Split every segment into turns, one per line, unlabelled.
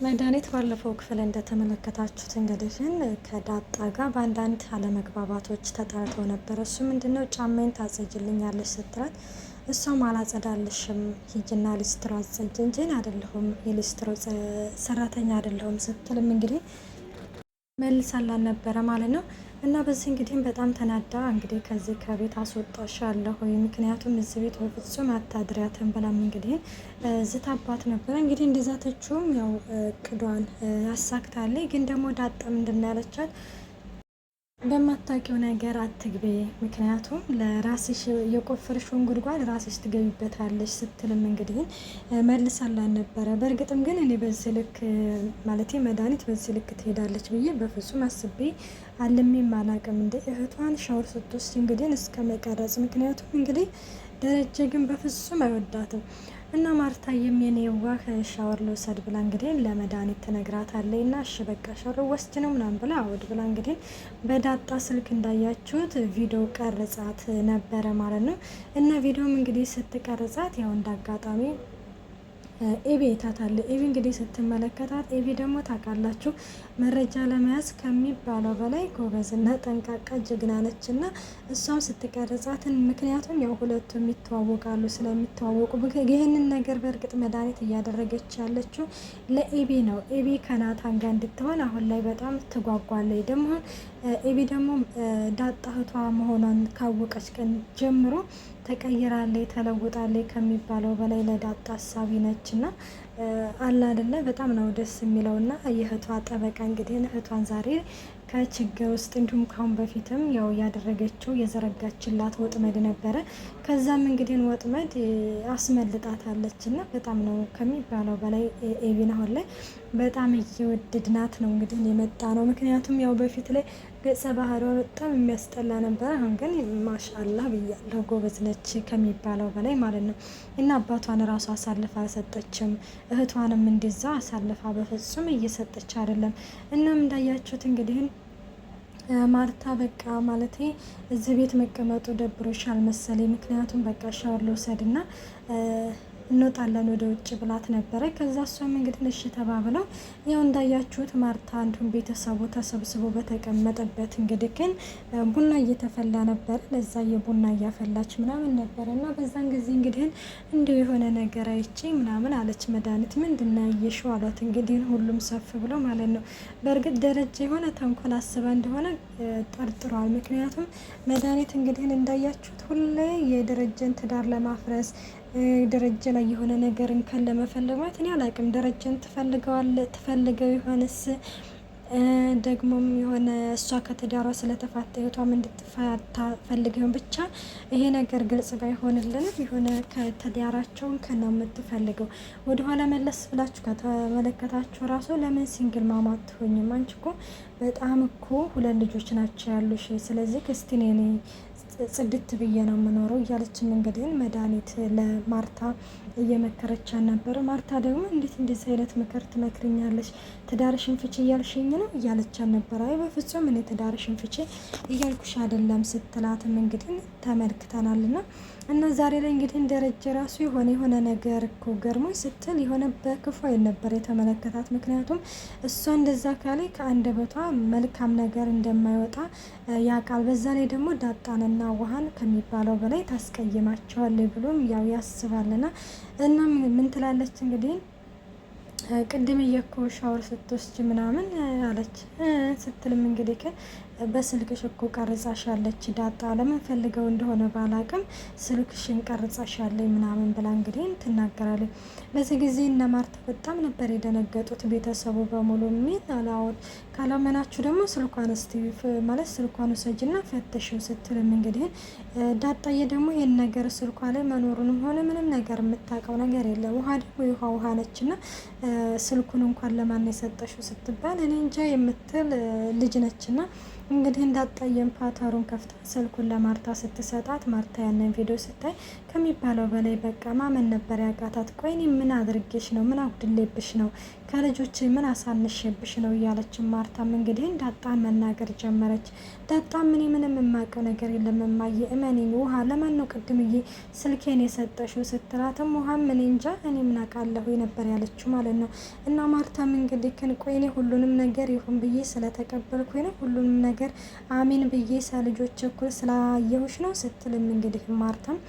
መድኃኒት ባለፈው ክፍል እንደተመለከታችሁት እንግዲህ ከዳጣ ጋር በአንዳንድ አለመግባባቶች ተጣልተው ነበረ። እሱ ምንድነው ጫማዬን ታጸጅልኛለች ስትላት እሷም አላጸዳልሽም ሂጅና ሊስትሮ አጸጅ እንጂ አይደለሁም የሊስትሮ ሰራተኛ አይደለሁም ስትልም እንግዲህ መልሳላን ነበረ ማለት ነው። እና በዚህ እንግዲህ በጣም ተናዳ እንግዲህ ከዚህ ከቤት አስወጣሻለሁ ወይ ምክንያቱም እዚህ ቤት በፍጹም አታድሪያትም ብላም እንግዲህ ዝታባት ነበረ። እንግዲህ እንደዛተችውም ያው እቅዷን ያሳክታለች። ግን ደግሞ ዳጣ ምንድን ያለቻት በማታውቂው ነገር አትግቢ፣ ምክንያቱም ለራስሽ የቆፈርሽውን ጉድጓድ ራስሽ ትገቢበታለሽ ስትልም እንግዲህ መልሳላን ነበረ። በእርግጥም ግን እኔ በዚህ ልክ ማለት መድኃኒት በዚህ ልክ ትሄዳለች ብዬ በፍጹም አስቤ አልሜም አላቅም። እንደ እህቷን ሻወር ስትወስድ እንግዲህ እስከ መቀረጽ፣ ምክንያቱም እንግዲህ ደረጀ ግን በፍጹም አይወዳትም። እና ማርታ የኔ ዋህ ሻወር ልውሰድ ብላ እንግዲህ ለመድኃኒት ትነግራታለች። እና እሺ በቃ ሻወር ወስድ ነው ምናምን ብላ አውድ ብላ እንግዲህ በዳጣ ስልክ እንዳያችሁት ቪዲዮ ቀርጻት ነበረ ማለት ነው። እና ቪዲዮም እንግዲህ ስትቀርጻት ያው እንዳጋጣሚ ኤቢ ታታለ። ኤቢ እንግዲህ ስትመለከታት ኤቢ ደግሞ ታውቃላችሁ መረጃ ለመያዝ ከሚባለው በላይ ጎበዝና ጠንቃቃ ጀግና ነች። እና እሷም ስትቀርጻትን ምክንያቱም ያው ሁለቱም ይተዋወቃሉ። ስለሚተዋወቁ ይህንን ነገር በእርግጥ መድኃኒት እያደረገች ያለችው ለኤቢ ነው። ኤቢ ከናታን ጋር እንድትሆን አሁን ላይ በጣም ትጓጓለች። ደግሞ ኤቢ ደግሞ ዳጣ እህቷ መሆኗን ካወቀች ቀን ጀምሮ ተቀይራለች፣ ተለውጣለች ከሚባለው በላይ ለዳጣ አሳቢ ነች። እና አላ አይደለ በጣም ነው ደስ የሚለውና የእህቷ ጠበቃ እንግዲህ እህቷን ዛሬ ከችግር ውስጥ እንዲሁም ካሁን በፊትም ያው ያደረገችው የዘረጋችላት ወጥመድ ነበረ። ከዛም እንግዲህ ወጥመድ አስመልጣታለች እና በጣም ነው ከሚባለው በላይ ኤቢን አሁን ላይ በጣም እየወደድናት ነው እንግዲህ የመጣ ነው። ምክንያቱም ያው በፊት ላይ ገጸ ባህሪዋ በጣም የሚያስጠላ ነበረ። አሁን ግን ማሻአላህ ብያለሁ ጎበዝ ነች ከሚባለው በላይ ማለት ነው። እና አባቷን ራሷ አሳልፋ አልሰጠችም፣ እህቷንም እንደዛ አሳልፋ በፍጹም እየሰጠች አይደለም። እናም እንዳያችሁት እንግዲህ ማርታ በቃ ማለቴ እዚህ ቤት መቀመጡ ደብሮሻል መሰለኝ፣ ምክንያቱም በቃ ሻወር ልውሰድና እንወጣለን ወደ ውጭ ብላት ነበረ። ከዛ እሷም እንግዲህ እሺ ተባብለው ያው እንዳያችሁት ማርታ እንዲሁም ቤተሰቡ ተሰብስቦ በተቀመጠበት እንግዲህ ግን ቡና እየተፈላ ነበር። ለዛ የቡና እያፈላች ምናምን ነበረ። እና በዛን ጊዜ እንግዲህ እንዲሁ የሆነ ነገር አይቼ ምናምን አለች። መድኃኒት ምንድን ነው ያየሽው አሏት። እንግዲህ ሁሉም ሰፍ ብሎ ማለት ነው። በእርግጥ ደረጃ የሆነ ተንኮል አስባ እንደሆነ ጠርጥሯል። ምክንያቱም መድኃኒት እንግዲህ እንዳያችሁት ሁሌ የደረጀን ትዳር ለማፍረስ ደረጀ ላይ የሆነ ነገር እንከን ለመፈለግ ማለት እኔ አላውቅም። ደረጀን ትፈልገው ይሆንስ ደግሞም የሆነ እሷ ከትዳሯ ስለተፋታ ህይወቷም እንድትፋታ ፈልገው ብቻ ይሄ ነገር ግልጽ ባይሆንልንም የሆነ ከትዳራቸውን ከነው የምትፈልገው። ወደኋላ መለስ ብላችሁ ከተመለከታችሁ ራሱ ለምን ሲንግል ማማ አትሆኝም? አንቺ እኮ በጣም እኮ ሁለት ልጆች ናቸው ያሉሽ። ስለዚህ ክርስቲኔ ጽድት ብዬ ነው የምኖረው እያለችን እንግዲህ መድኃኒት ለማርታ እየመከረቻን ነበር። ማርታ ደግሞ እንዴት እንደዚህ አይነት ምክር ትመክርኛለች? ትዳርሽን ፍቺ እያልሽኝ ነው እያለቻን ነበር። አይ በፍጹም እኔ ትዳርሽን ፍቺ እያልኩሽ አይደለም ስትላትም እንግዲህ ተመልክተናልና እና ዛሬ ላይ እንግዲህ ደረጀ ራሱ የሆነ ነገር እኮ ገርሞኝ ስትል የሆነ በክፉ አይን ነበር የተመለከታት። ምክንያቱም እሷ እንደዛ ካለ ከአንደበቷ መልካም ነገር እንደማይወጣ ያውቃል። በዛ ላይ ደግሞ ዳጣንና ውሃን ከሚባለው በላይ ታስቀይማቸዋለች ብሎም ያው ያስባልና እና ምን ትላለች እንግዲህ ቅድም እየኮ ሻወር ስትወስጅ ምናምን አለች ስትልም እንግዲህ በስልክሽ እኮ ቀርጻሻለች ዳጣ ለምን ፈልገው እንደሆነ ባላቅም ስልክሽን ቀርጻሻለች ምናምን ብላ እንግዲህ ትናገራለች። በዚህ ጊዜ እነ ማርታ በጣም ነበር የደነገጡት ቤተሰቡ በሙሉ። ምን አላወት ካላመናችሁ ደግሞ ስልኳን እስቲ ማለት ስልኳን ውሰጅና ፈተሽው ስትልም እንግዲህ ዳጣዬ ደግሞ ይሄን ነገር ስልኳ ላይ መኖሩንም ሆነ ምንም ነገር የምታውቀው ነገር የለም። ውሃ ደግሞ ውሃ ነችና ስልኩን እንኳን ለማን የሰጠሽው ስትባል እኔ እንጃ የምትል ልጅ ነችና እንግዲህ እንዳጣየም ፓተሩን ከፍታ ስልኩን ለማርታ ስትሰጣት ማርታ ያንን ቪዲዮ ስታይ ከሚባለው በላይ በቃ ማመን ነበር ያቃታት። ቆይ እኔ ምን አድርጌሽ ነው? ምን አጉድሌብሽ ነው? ከልጆች ምን አሳንሽብሽ ነው እያለች ማርታም እንግዲህ ዳጣን መናገር ጀመረች። ዳጣም እኔ ምንም የማውቀው ነገር የለም እማዬ እመኔኝ፣ ውሃ ለማን ነው ቅድምዬ ስልኬን የሰጠሽው ስትላትም ውሃም እኔ እንጃ እኔ ምን አውቃለሁ ነበር ያለችው ማለት ነው። እና ማርታም እንግዲህ ቆይ እኔ ሁሉንም ነገር ይሁን ብዬ ስለተቀበልኩኝ ነው ሁሉንም ነገር አሚን ብዬ ሰልጆች እኩል ስላየሁሽ ነው ስትልም እንግዲህ ማርታም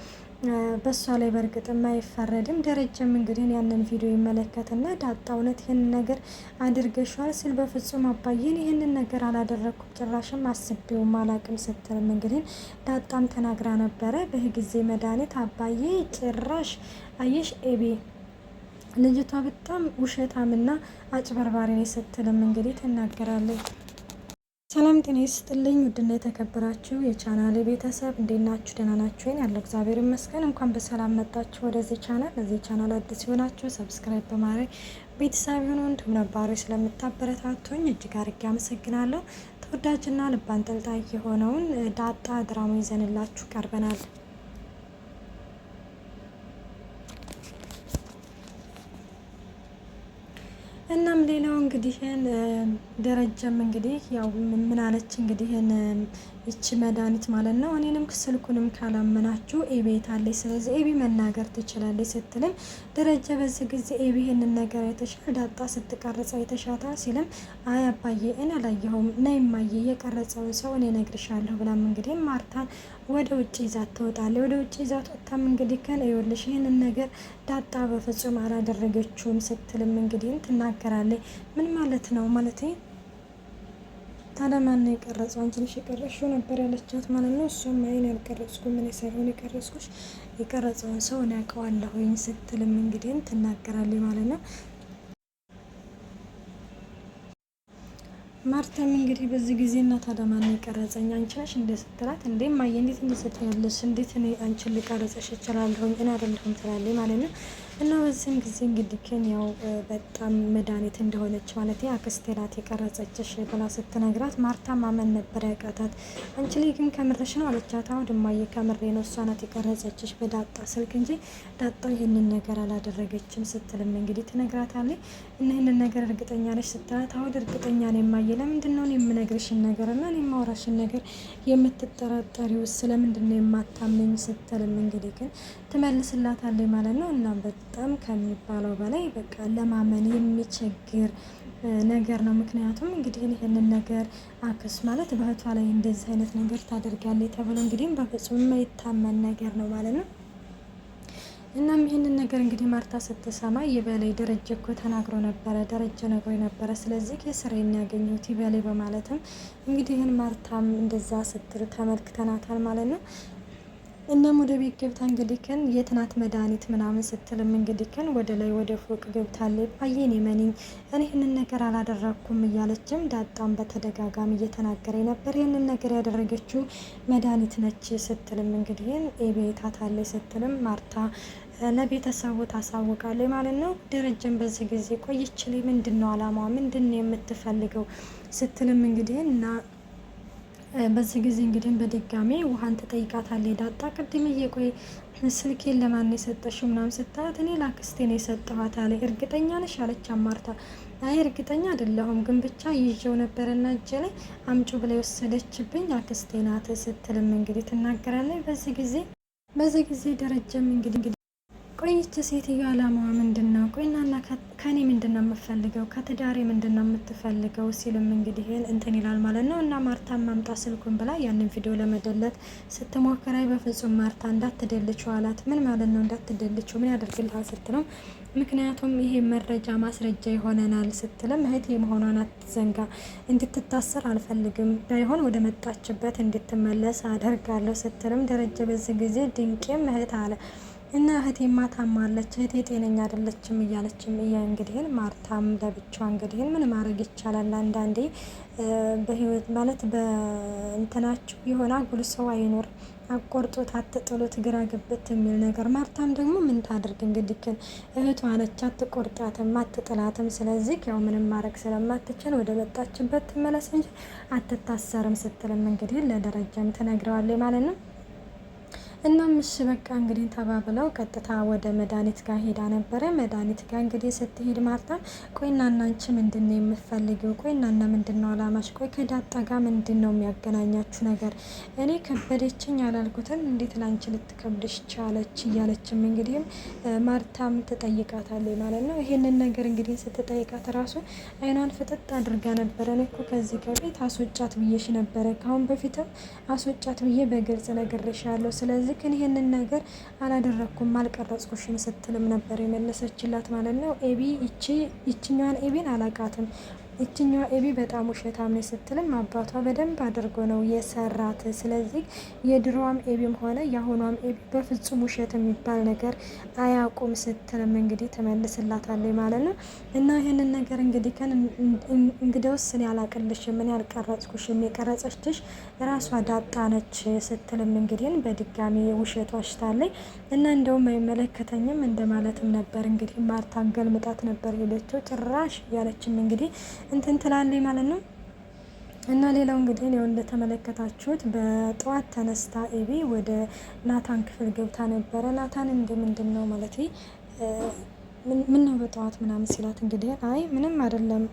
በሷ ላይ በእርግጥም አይፈረድም። ደረጀም እንግዲህ ያንን ቪዲዮ ይመለከትና ዳጣ እውነት ይህንን ነገር አድርገሻል ሲል በፍጹም አባዬን ይህንን ነገር አላደረግኩም ጭራሽም አስቤውም አላቅም ስትልም እንግዲህ ዳጣም ተናግራ ነበረ። በጊዜ መድኃኒት አባዬ ጭራሽ አየሽ ኤቢ ልጅቷ በጣም ውሸታምና አጭበርባሪ ነች ስትልም እንግዲህ ትናገራለች። ሰላም ጤና ይስጥልኝ ውድና የተከበራችሁ የቻናሌ ቤተሰብ እንዴት ናችሁ? ደህና ናችሁ? ያለው እግዚአብሔር ይመስገን። እንኳን በሰላም መጣችሁ ወደዚህ ቻናል። ለዚህ ቻናል አዲስ ሲሆናችሁ ሰብስክራይብ በማድረግ ቤተሰብ ይሁኑ። እንዲሁም ነባሮች ስለምታበረታቱኝ እጅግ አድርጌ አመሰግናለሁ። ተወዳጅና ልብ አንጠልጣይ የሆነውን ዳጣ ድራማ ይዘንላችሁ ቀርበናል። እናም ሌላው እንግዲህ ደረጀም እንግዲህ ያው ምን አለች እንግዲህ ይቺ መድኃኒት ማለት ነው እኔንም ስልኩንም ካላመናችሁ ኤቢ ታለች፣ ስለዚህ ኤቢ መናገር ትችላለች ስትልም ደረጀ በዚህ ጊዜ ኤቢ ይህንን ነገር የተሻለ ዳጣ ስትቀርጸ የተሻታ ሲልም አይ አባዬ እኔ አላየሁም ነይ እማዬ የቀረጸውን ሰው እኔ እነግርሻለሁ ብላም እንግዲህ ማርታን ወደ ውጭ ይዛት ትወጣለች። ወደ ውጭ ይዛት ወጣም እንግዲህ ይኸውልሽ ይህንን ነገር ዳጣ በፍጹም አላደረገችውም ስትልም እንግዲህ ትናገራለች። ምን ማለት ነው ማለት ታዲያ ማን ነው የቀረጸው? አንቺ ነሽ የቀረጽሽው ነበር ያለቻት ማለት ነው። እሷም አይን ያልቀረጽኩም ምን ሳይሆን የቀረጽኩሽ የቀረጸውን ሰው እኔ አውቀዋለሁኝ ስትልም እንግዲህ ትናገራለች ማለት ነው። ማርታም እንግዲህ በዚህ ጊዜ እና ታዲያ ማን የቀረጸኝ አንቺ ነሽ እንደ ስትላት እንዴ ማየ እንዴት እንደሰጠያለሽ እንዴት እኔ አንቺን ልቀረጽሽ እችላለሁኝ እኔ አይደለሁም ትላለች ማለት ነው። እና በዚህም ጊዜ እንግዲህ ግን ያው በጣም መድኃኒት እንደሆነች ማለት አክስቴ ናት የቀረጸችሽ ብላ ስትነግራት ማርታ ማመን ነበር ያቃታት። አንቺ ላይ ግን ከምርሽ ነው አለቻት። አሁን ድማዬ ከምሬ ነው እሷ ናት የቀረጸችሽ በዳጣ ስልክ እንጂ ዳጣ ይህንን ነገር አላደረገችም ስትልም እንግዲህ ትነግራታለች። እና ይህንን ነገር እርግጠኛ ነሽ ስትላት አሁን እርግጠኛ ነው የማየ ለምንድን ነው የምነግርሽን ነገር እና እኔ የማወራሽን ነገር የምትጠራጠሪው ስለምንድን ነው የማታመኝ ስትልም እንግዲህ ግን ትመልስላታለች ማለት ነው። እና በጣም ከሚባለው በላይ በቃ ለማመን የሚቸግር ነገር ነው። ምክንያቱም እንግዲህ ይህንን ነገር አክስ ማለት በእህቷ ላይ እንደዚህ አይነት ነገር ታደርጋለች ተብሎ እንግዲህ በፍጹም የማይታመን ነገር ነው ማለት ነው። እናም ይህንን ነገር እንግዲህ ማርታ ስትሰማ ይበላይ ደረጀ እኮ ተናግሮ ነበረ፣ ደረጀ ነግሮ ነበረ፣ ስለዚህ የስራዬን ያገኘሁት ይበላይ በማለትም እንግዲህ ይህን ማርታም እንደዛ ስትል ተመልክተናታል ማለት ነው። እናም ወደ ቤት ገብታ እንግዲህ ከን የትናት መድኃኒት ምናምን ስትልም እንግዲህ ከን ወደ ላይ ወደ ፎቅ ገብታለች። ባየን የመኒኝ እኔ ይህንን ነገር አላደረግኩም እያለችም ዳጣም በተደጋጋሚ እየተናገረ ነበር። ይህንን ነገር ያደረገችው መድኃኒት ነች ስትልም እንግዲህ ኤቤታታለች ስትልም ማርታ ለቤተሰቡ ታሳውቃለች ማለት ነው። ደረጀን በዚህ ጊዜ ቆይችል ምንድን ነው አላማዋ ምንድን ነው የምትፈልገው ስትልም እንግዲህ እና በዚህ ጊዜ እንግዲህ በድጋሚ ውሃን ትጠይቃታለች። ዳጣ ቅድም እየቆይ ስልኬን ለማን የሰጠሽው ምናምን ስታት እኔ ላክስቴ ነው የሰጠኋት አለ። እርግጠኛ ነሽ አለች ማርታ። አይ እርግጠኛ አይደለሁም ግን ብቻ ይዤው ነበረና እጄ ላይ አምጩ ብላ የወሰደችብኝ አክስቴ ናት ስትልም እንግዲህ ትናገራለች። በዚህ ጊዜ ደረጀም እንግዲህ ቆይች ሴትዮ አላማዋ ምንድን ነው? ቆይናና ከኔ ምንድን ነው የምፈልገው? ከትዳሬ ምንድን ነው የምትፈልገው? ሲልም እንግዲህ እንትን ይላል ማለት ነው። እና ማርታ ማምጣ ስልኩን ብላ ያንን ቪዲዮ ለመደለት ስትሞክራይ በፍጹም ማርታ እንዳትደልችው አላት። ምን ማለት ነው እንዳትደልችው? ምን ያደርግልሃል ስትለው ምክንያቱም ይሄ መረጃ ማስረጃ ይሆነናል ስትልም እህቴ መሆኗን አትዘንጋ፣ እንድትታሰር አልፈልግም፣ ባይሆን ወደ መጣችበት እንድትመለስ አደርጋለሁ ስትልም ደረጀ በዚህ ጊዜ ድንቄም እህት አለ እና እህቴማ ታማለች፣ እህቴ ጤነኛ አይደለችም እያለችም እንግዲህ ማርታም ለብቻዋ እንግዲህ ምን ማድረግ ይቻላል አንዳንዴ በህይወት ማለት በእንትናችሁ የሆነ አጉል ሰው አይኖር አቆርጦት አትጥሉት ግራ ግብት የሚል ነገር። ማርታም ደግሞ ምን ታድርግ እንግዲህ ግን እህቷ ነች፣ አትቆርጣትም አትጥላትም። ስለዚህ ያው ምንም ማድረግ ስለማትችል ወደ መጣችበት ትመለስ እንጂ አትታሰርም ስትልም እንግዲህ ለደረጃም ትነግረዋለች ማለት ነው። እናም እሺ በቃ እንግዲህ ተባብለው ቀጥታ ወደ መድኃኒት ጋር ሄዳ ነበረ። መድኃኒት ጋር እንግዲህ ስትሄድ ማርታ ቆይ እናና አንቺ ምንድን ነው የምትፈልጊው? ቆይ እናና ምንድን ነው አላማሽ? ቆይ ከዳጣ ጋር ምንድን ነው የሚያገናኛችሁ ነገር? እኔ ከበደችኝ ያላልኩትን እንዴት ላንቺ ልትከብድሽ ቻለች? እያለችም እንግዲህም ማርታም ትጠይቃታለች ማለት ነው። ይሄንን ነገር እንግዲህ ስትጠይቃት ራሱ አይኗን ፍጥጥ አድርጋ ነበረ። እኔ እኮ ከዚህ ከቤት አስወጫት ብዬሽ ነበረ፣ ካሁን በፊትም አስወጫት ብዬ በግልጽ ነግሬሻለሁ። ስለዚህ ግን ይሄንን ነገር አላደረኩም አልቀረጽኩሽም ስትልም ነበር የመለሰችላት ማለት ነው። ኤቢ ይችኛዋን ኤቢን አላቃትም። ይችኛዋ ኤቢ በጣም ውሸታም ነች ስትልም አባቷ በደንብ አድርጎ ነው የሰራት። ስለዚህ የድሮዋም ኤቢም ሆነ የአሁኗም ኤቢ በፍጹም ውሸት የሚባል ነገር አያውቁም ስትልም እንግዲህ ትመልስላታለች ማለት ነው። እና ይህንን ነገር እንግዲህ እንግዲያውስ እኔ አላቅልሽም፣ እኔ አልቀረጽኩሽም፣ የቀረጸችሽ ራሷ ዳጣ ነች ስትልም እንግዲህ በድጋሚ ውሸቷ አሽታለች። እና እንደውም አይመለከተኝም እንደማለትም ነበር እንግዲህ ማርታን ገልምጣት ነበር ሄደችው ጭራሽ እያለችም እንግዲህ እንትን ትላለች ማለት ነው። እና ሌላው እንግዲህ ያው እንደተመለከታችሁት በጠዋት ተነስታ ኤቢ ወደ ናታን ክፍል ገብታ ነበረ። ናታን እንደምንድን ነው ማለት ምን ነው በጠዋት ምናምን ሲላት እንግዲህ አይ ምንም አይደለም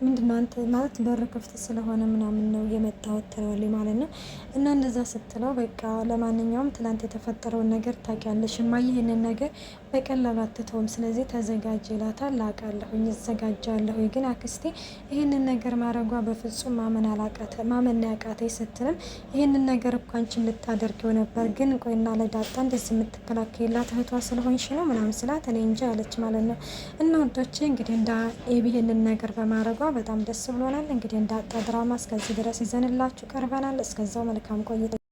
ምንድነው አንተ ማለት በር ክፍት ስለሆነ ምናምን ነው የመጣሁት ትለዋለች ማለት ነው። እና እንደዛ ስትለው በቃ ለማንኛውም ትላንት የተፈጠረውን ነገር ታውቂያለሽ እማዬ፣ ይሄንን ነገር በቀላሉ አትተውም፣ ስለዚህ ተዘጋጅ ይላታል። አውቃለሁኝ እዘጋጃለሁ፣ ግን አክስቴ ይሄንን ነገር ማድረጓ በፍጹም ማመን ያቃተኝ ስትልም ይሄንን ነገር እኮ አንቺም ልታደርጊው ነበር፣ ግን ቆይና ለዳጣ እንደዚህ የምትከላከይላት እህቷ ስለሆንሽ ነው ምናምን ስላት እኔ እንጂ አለች ማለት ነው። እና ወዶቼ እንግዲህ እንደ ኤቢ ይሄንን ነገር በማድረጓ በጣም ደስ ብሎናል። እንግዲህ እንዳጣ ድራማ እስከዚህ ድረስ ይዘንላችሁ ቀርበናል። እስከዛው መልካም ቆይታ